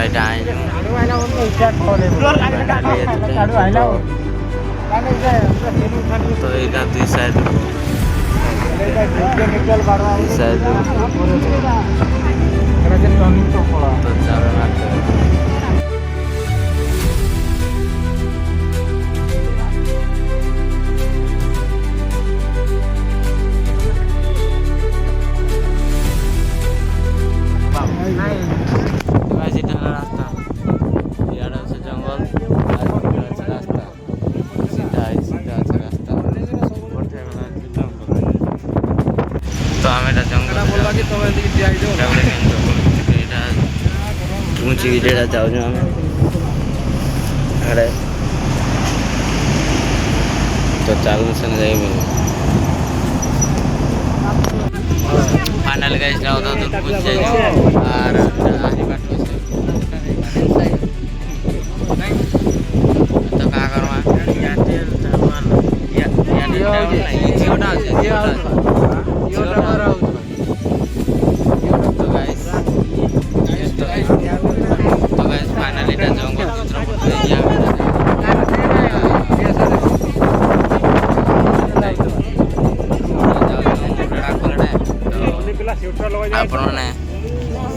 ଏଇଟା ଆଇଛୁ ତ ଏଇଟା ଦୁଇ ସାଇଡ୍ ତ ଚାଲନା रास्ता इधर से जंगल रास्ता सीधा रास्ता तो आम जंगल पहुँची जाऊँ आम तो चलू से फाइनल गाइस तो पहुँच जाए और तो क्या करवा तो गाइस फाइनली जंगल आपने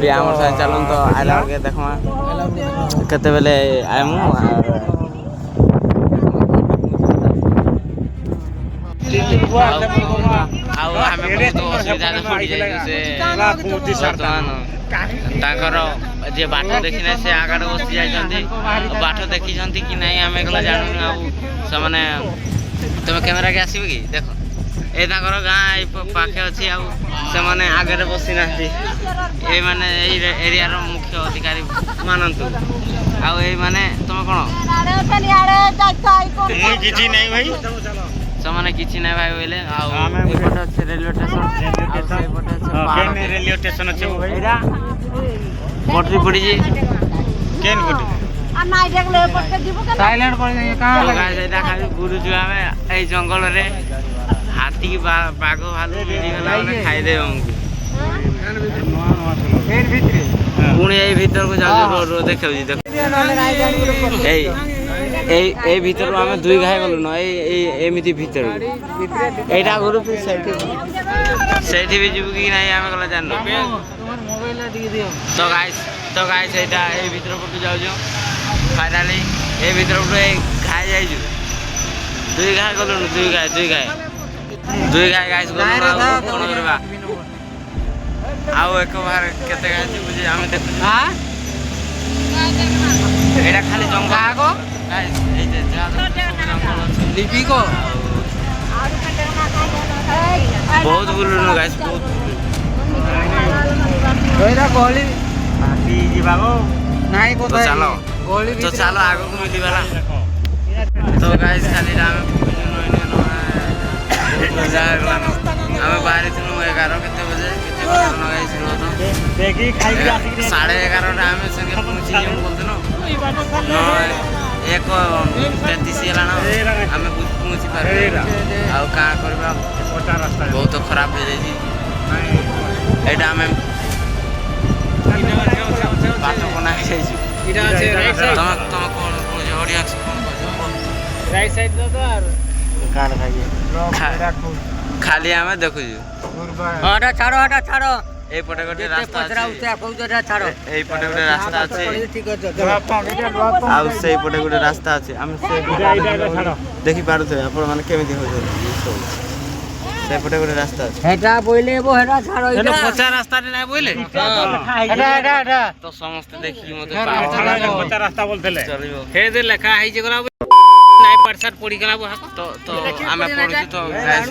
भी आम साथ चलूँ तो आइला के देखमा केते बेले आयमु जे बाट देखी ना से आगे बसी जाइछन्ती बाट देखी कि नहीं आम गला जानू से माने तुम कैमेरा के आसब कि देख ए गाँ पाखे अच्छी से माने आगे बसी ना ये माने एरिया मुख्य अधिकारी मानतु आने तुम कौन किसी नहीं भाई ସେମାନେ କିଛି ନାହିଁ ଭାଇ ବୋଇଲେ ଆଉ ଏପଟେ ଅଛି ରେଲୱେ ଷ୍ଟେସନ ଆଉ ସେପଟେ ଅଛି ରେଲୱେ ଷ୍ଟେସନ ଅଛି ଏଇଟା ପଟରି ପଡ଼ିଛି କେନ୍ ପଟରି आ नाइ देखले पटके जीव के साइलेंट पड़ जाए कहां लगा एटा खाली गुरु जो हमें ए जंगल रे हाथी बाघ भालू मिली गला खाई दे हमको एन भीतर पुणी ए भीतर को जाऊ रो देखौ जी देख ए भीतर आम दुई घाई गलु न एमती भीतर एटा गुरु भी जीव कि नहीं आम गला जान तो गाइस एटा ए भीतर पटु जाऊ फाइनाली ए भीतर पटु खाई जाई दुई घाई गलु दुई घाई गाइस गलु कोन करबा आउ एक बार केते गाइस बुझे आम देख हां एटा खाली जंगल आगो गाइस ए जे जंगल लिपि को बहुत बुलुनु गाइस बहुत गइरा गली बाकी जीवागो नाही को तो चलो गली तो चलो आगो को मिली वाला तो गाइस खाली राम हमें बाहर थनु 11 केते बजे गाइस रो तो देखी खाई के आसी 11:30 हमें संगे पहुंची हम बोलते न 1:33 हला ना हमें पहुंची पार आ का करबा छोटा रास्ता बहुत खराब हो जाई एटा हमें बाटो बना जाई इटा আছে राइट साइड तुम कोन ऑडियंस कोन राइट साइड दो तो और कान खाइए खाली हमें देखु हटा छाड़ो ए पटे गोटे रास्ता पचरा उते कहउजरा छाड़ो ए पटे गोटे रास्ता আছে ठीक আছে आ से पटे गोटे रास्ता আছে हम से छाड़ो देखि पारुथे आपण माने केमिति होय से पटे गोटे रास्ता আছে हेटा बोइले बो हेटा छाड़ो एटा पचा रास्ता नै बोइले हेटा तो समस्त देखि मते पचा रास्ता बोलथले चलिबो हे दे लेखा आइ जे गला नाइ परसट पड़ी गला तो आमे पड़ुची तो गाइस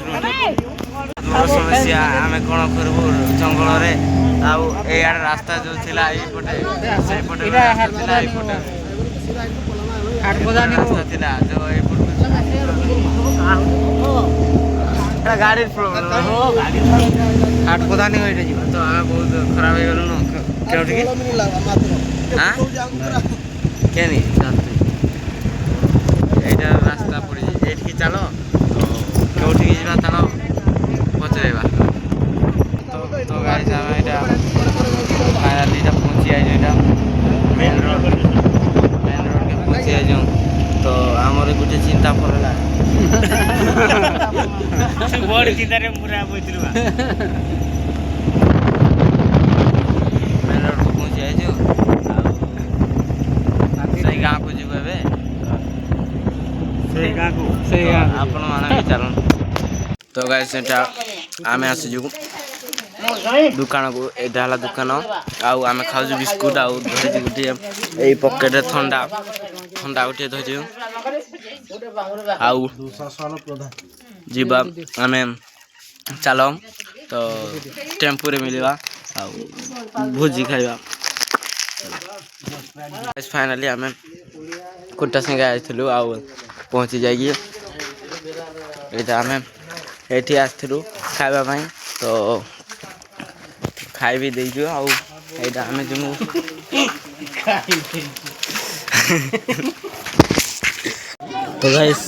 समस्या आमे कोन करबो जंगल रे आउ ए आड़ रास्ता जो थिला ए पटे से पटे थिला ए पटे हाट बजानी रास्ता थिला जो ए पटे गाड़ी प्रॉब्लम हो गाड़ी हाट बजानी होइटे जीवा तो आ बहुत खराब हो गेलो न केउठी के हां केनी जानते एटा रास्ता पड़ी एठी चलो केउठी के जीवा चलो पचरेबा तो गाइस हम एटा फाइनली एटा पहुंची आइ एटा मेन बड़ चिंतारे पूरा बोइतलु मेन रोड को पहुंच जाइछु सही गाँव को जीव एबे से तो आपण माने भी चलन तो गाइस सेटा आमे आसीजु दुकान को एटा हला दुकान आउ आमे खाउजु बिस्कुट आउ धरिजु गुटी एई पॉकेट ठंडा गुटी धरिजु आउ जीवा आमे चलो तो टेम्पो रे मिलवा आउ भोजी खाइबा फाइनली आमे कुटा संगे आइथिलु आउ पहुंची जाइए एटा आमे एठी आथिलु खाइबा पई तो खाइ भी देइजु आउ एटा आमे जमु तो गाइस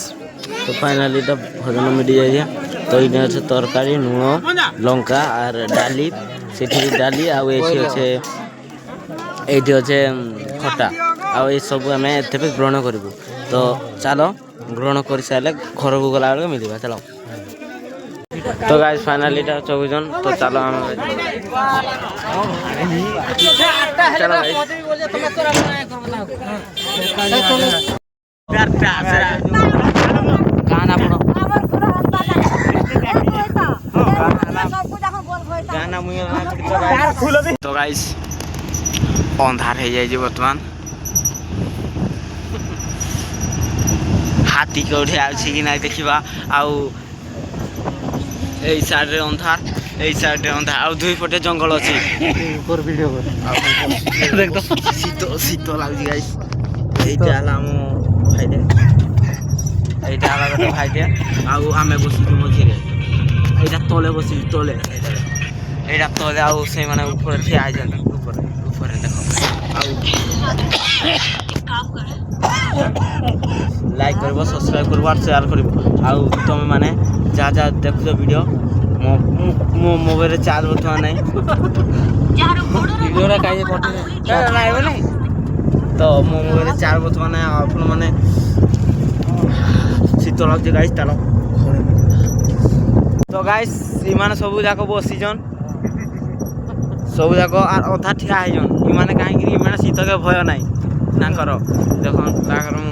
तो फाइनली तो भोजन मिल जाइए तो इने আছে तरकारी नुण लंका और डाली सेठी डाली आउ एठी আছে खटा आउ ए सब हमें एते पे ग्रहण करबु तो चलो ग्रहण कर साले घर को गला बेले मिलबा चलो तो गाइस फाइनली ता 24 जन तो चलो हम चलो गाना पड़ो गाना मुई तो गाइस अंधार हो जाए बर्तमान हाथी कौटे आछि कि नहीं देखिबा आउ एई साइड रे अंधार एई साइड रे अंधार आउ दुई पटे जंगल अछि ऊपर वीडियो कर देख तो शीत लागि गाइस एइटा हला हम फाइदे एइटा हला गटे फाइदे आउ आमे बसी मझी रे एइटा तले बसी तले एइटा तले आउ से माने ऊपर ठिया आ जन ऊपर देखो आउ लाइक करबो सब्सक्राइब करबो और शेयर करबो आउ तुम माने जा देखो वीडियो मो मोबाइल रे चार्ज होतो नै वीडियो रे काई पटे लाइव नै तो मो मोबाइल रे चार्ज होतो नै अपन माने शीतल जे गाइस तालो तो गाइस इमाने सब जाको बसीजन सब जाको और अधा ठिया है जन इमाने काहे कि इमाने शीत के भय नै ना करो देखो ताकर मु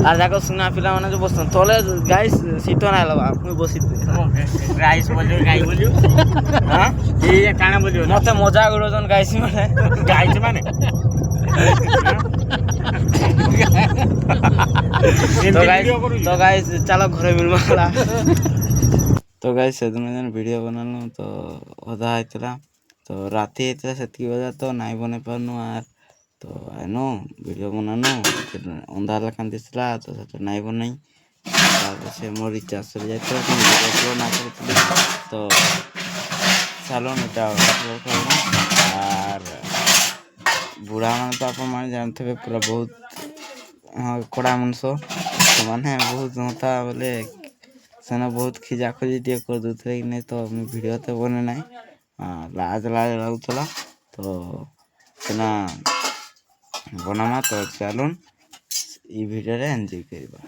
আর দেখো सुना पिला माने जो बसन तले गाइस शीत ना लबा मुई बसी गाइस बोलियो गाई बोलियो हां ए काना बोलियो मते मजा गरो जन गाइस माने तो गाइस चलो घरे मिलवाला तो गाइस सेदिन जन वीडियो बनालो तो ओदा आइतला तो राती आइतला सेति बजा तो नाइ बने पारनु आर तो आनो वीडियो बनानो अंधार लखन दिसला तो सेटा नाइ बनाई से मोर रिचार्ज चले जाइतो वीडियो ना करते तो चलो नेटा और बुढ़ा मान तो आप मान जानते पूरा बहुत हाँ कड़ा मनसो तो माने बहुत होता बोले सेना बहुत खिजा खोजी टे कर दूसरे कि नहीं तो वीडियो तो बने नहीं लाज लगुला तो सेना बनामा तो चलून ई वीडियो रे एंजॉय करबा।